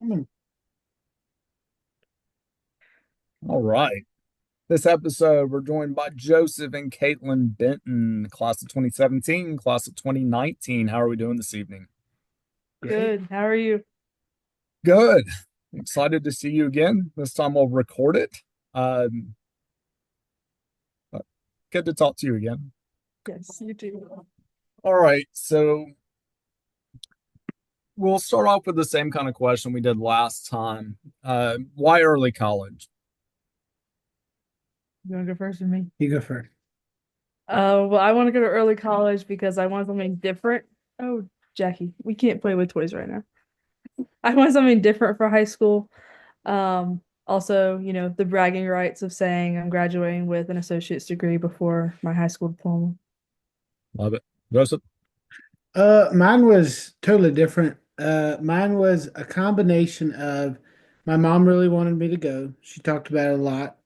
Mm. All right. This episode, we're joined by Joseph and Katelyn Benton, class of 2017, class of 2019. How are we doing this evening? Great. Good. How are you? Good. Excited to see you again. This time we'll record it. Um, but good to talk to you again. Yes, you too. All right. So we'll start off with the same kind of question we did last time. Why early college? You want to go first or me? You go first. Well, I want to go to early college because I want something different. Oh, Jackie, we can't play with toys right now. I want something different for high school. Also, the bragging rights of saying I'm graduating with an associate's degree before my high school diploma. Love it. Joseph? Mine was totally different. Mine was a combination of my mom really wanted me to go. She talked about it a lot.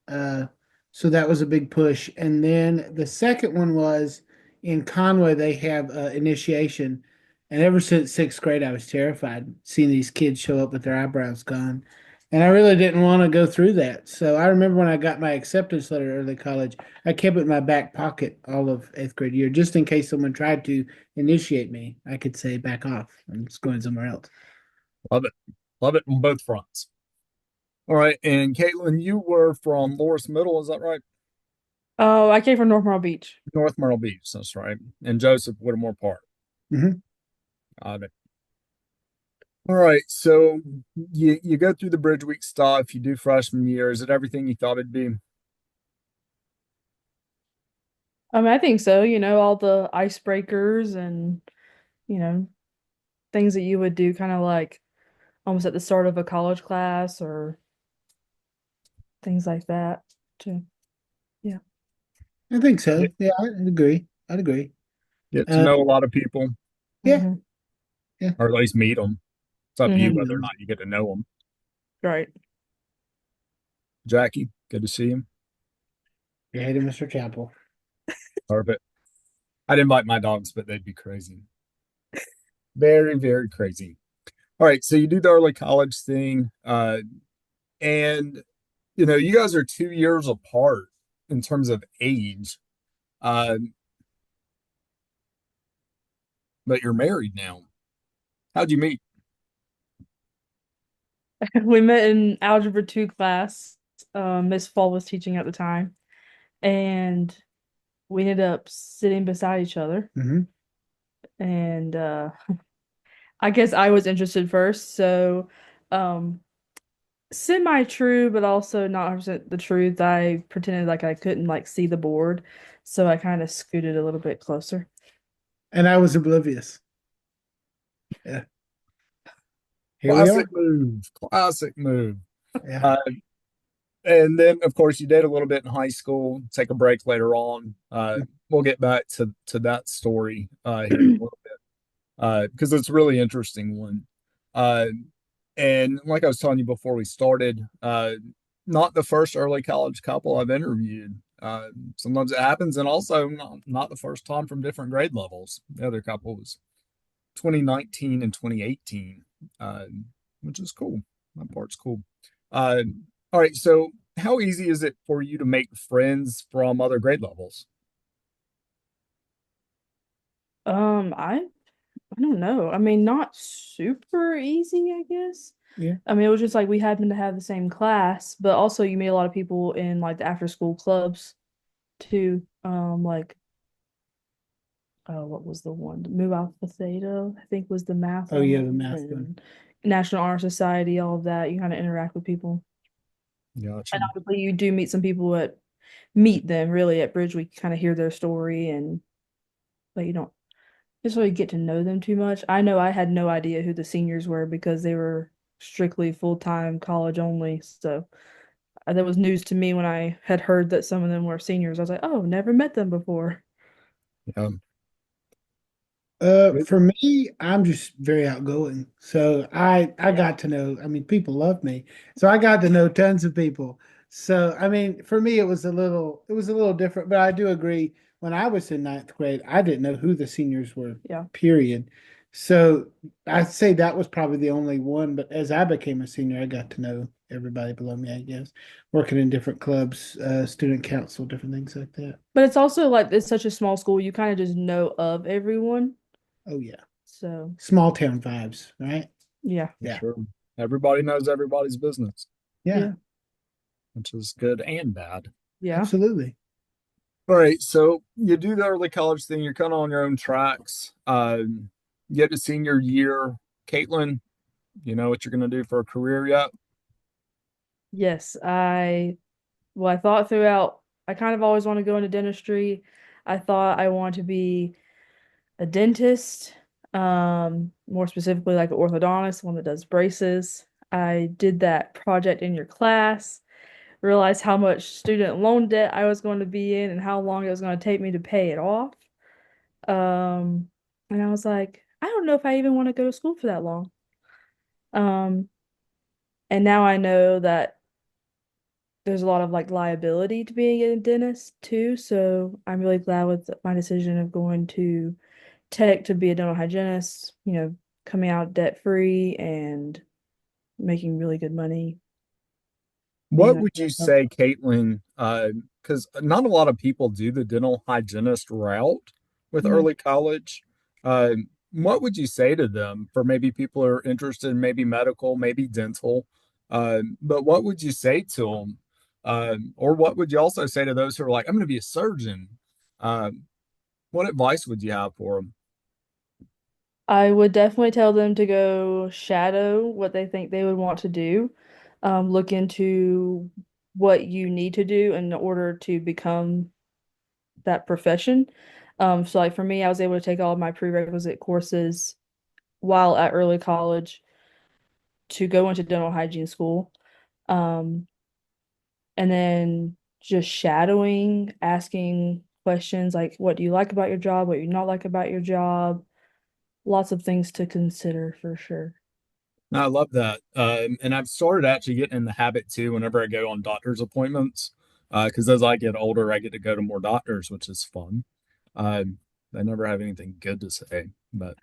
So that was a big push. And then the second one was in Conway, they have initiation. And ever since sixth grade, I was terrified seeing these kids show up with their eyebrows gone. And I really didn't want to go through that. So I remember when I got my acceptance letter at early college, I kept it in my back pocket all of eighth grade year, just in case someone tried to initiate me. I could say back off. I'm just going somewhere else. Love it. Love it on both fronts. All right. And Caitlin, you were from Loris Middle, is that right? Oh, I came from North Myrtle Beach. North Myrtle Beach, that's right. And Joseph Whittemore Park. Hmm. Got it. All right. So you go through the Bridge Week stuff, you do freshman year. Is it everything you thought it'd be? I think so. All the icebreakers and you know things that you would do, kind of like almost at the start of a college class or things like that too. Yeah. I think Get, so. Yeah, I'd agree. I'd agree. get to Uh, know a lot of people, yeah, Hmm. yeah. or at least meet them. It's up to you whether or Mhm. not you get to know them. Right. Jackie, good to see you. You hated Mr. Chapel. Perfect. I'd invite my dogs, but they'd be crazy. Very, very crazy. All right. So you do the early college thing. And you guys are 2 years apart in terms of age, uh, but you're married now. How'd you meet? We met in Algebra 2 class. Miss Fall was teaching at the time, and we ended up sitting beside each other. Hmm. And I guess I was interested first, so um, semi-true, but also not 100% the truth. I pretended like I couldn't like see the board, so I kind of scooted a little bit closer. And I was oblivious. Yeah. Here we Classic are. move. Classic move. Yeah. Uh, and then, of course, you did a little bit in high school. Take a break later on. We'll get back to that story here in a little bit because it's a really interesting one. Uh, and like I was telling you before we started, not the first early college couple I've interviewed. Sometimes it happens, and also not the first time from different grade levels. The other couple was 2019 and 2018, uh, which is cool. That part's cool. Uh, all right, so how easy is it for you to make friends from other grade levels? I don't know. I mean, not super easy, I guess. Yeah. I mean, it was just like we happened to have the same class, but also you meet a lot of people in like the after school clubs too. Like what was the one? Mu Alpha Theta, I think was the math Oh, yeah, the one, math one. and National Honor Society, all of that. You kind of interact with people. Gotcha. And obviously you do meet some people at meet them really at Bridge. We kind of hear their story and but you don't just really get to know them too much. I know I had no idea who the seniors were because they were strictly full-time college only. So that was news to me when I had heard that some of them were seniors. I was like, oh, never met them before. Yeah. For me, I'm just very outgoing. So I Yeah. got to know, I mean, people love me. So I got to know tons of people. So I mean, for me it was a little different, but I do agree when I was in ninth grade, I didn't know who the seniors were, Yeah. period. So I'd say that was probably the only one. But as I became a senior, I got to know everybody below me, I guess, working in different clubs, student council, different things like that. But it's also like it's such a small school, you kind of just know of everyone. Oh, yeah. So, Small town vibes, right? yeah. For Yeah. sure. Everybody knows everybody's business, Yeah, Yeah. which is good and bad. Yeah. absolutely. All right, so you do the early college thing. You're kind of on your own tracks. You get to senior year. Katelyn, you know what you're going to do for a career yet? Yes, I thought throughout, I kind of always want to go into dentistry. I thought I want to be a dentist, more specifically like an orthodontist, one that does braces. I did that project in your class, realized how much student loan debt I was going to be in and how long it was going to take me to pay it off. Um, and I was like, I don't know if I even want to go to school for that long. Um, and now I know that there's a lot of like liability to being a dentist too. So I'm really glad with my decision of going to tech to be a dental hygienist, coming out debt free and making really good money being What a would you say, Caitlin? Because not a lot of people do the dental hygienist route with Mhm. early college. Uh, what would you say to them for maybe people who are interested in maybe medical, maybe dental? But what would you say to them? Or what would you also say to those who are like, I'm going to be a surgeon? What advice would you have for them? I would definitely tell them to go shadow what they think they would want to do. Look into what you need to do in order to become that profession. So like for me, I was able to take all of my prerequisite courses while at early college to go into dental hygiene school. Um, and then just shadowing, asking questions like, what do you like about your job? What do you not like about your job? Lots of things to consider for sure. No, I love that. And I've started actually getting in the habit too whenever I go on doctor's appointments. Because as I get older, I get to go to more doctors, which is fun. They never have anything good to say, but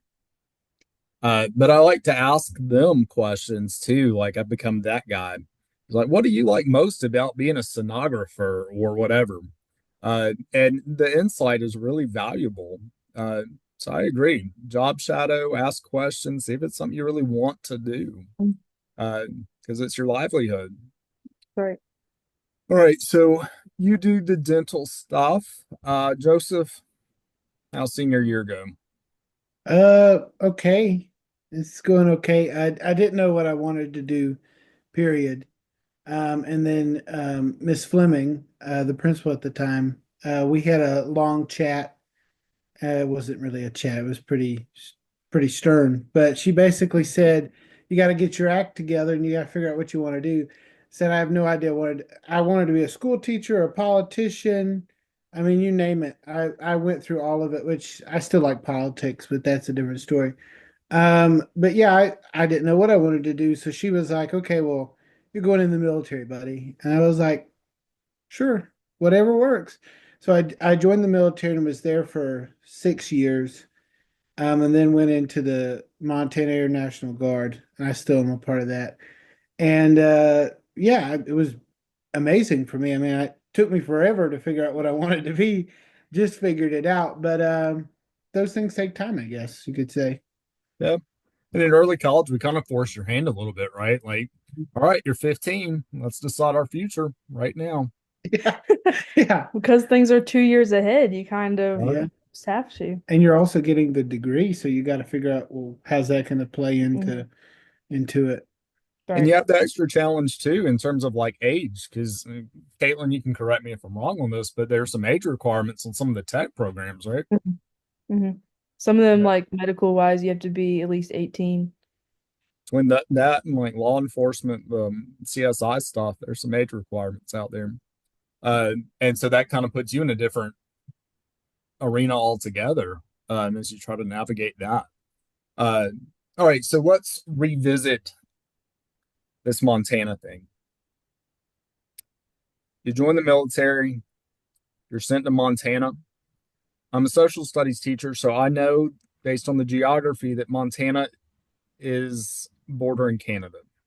I like to ask them questions too. Like I've become that guy. It's like, what do you like most about being a stenographer or whatever? And the insight is really valuable. Uh, so I agree. Job shadow, ask questions, see if it's something you really want to do, uh, because it's your livelihood. Right. All right, so you do the dental stuff. Joseph, how's senior year go? Okay. It's going okay. I didn't know what I wanted to do, period. And then Miss Fleming, the principal at the time, we had a long chat. It wasn't really a chat. It was pretty stern. But she basically said, "You got to get your act together, and you got to figure out what you want to do." Said, "I have no idea what I wanted to be a school teacher, a politician. I mean, you name it. I went through all of it, which I still like politics, but that's a different story." But yeah, I didn't know what I wanted to do. So she was like, "Okay, well, you're going in the military, buddy." And I was like, "Sure, whatever works." So I joined the military and was there for 6 years. And then went into the Montana Air National Guard, and I still am a part of that. And yeah, it was amazing for me. I mean, it took me forever to figure out what I wanted to be. Just figured it out, but those things take time, I guess you could say. Yeah. And in early college, we kind of force your hand a little bit, right? Like, all right, you're 15. Let's decide our future right now. Yeah, yeah, Because things are 2 years ahead, you kind of Right. yeah. just have to. And you're also getting the degree, so you got to figure out, well, how's that going to play Mhm. into it? And Right. you have the extra challenge too in terms of like age, because Caitlin, you can correct me if I'm wrong on this, but there's some age requirements on some of the tech programs, right? Mhm. Mhm. Some of them, Yeah. like medical wise, you have to be at least 18. Between that and like law enforcement, CSI stuff, there's some age requirements out there. And so that kind of puts you in a different arena altogether, as you try to navigate that. Uh, all right, so let's revisit this Montana thing. You join the military, you're sent to Montana. I'm a social studies teacher, so I know based on the geography that Montana is bordering Canada.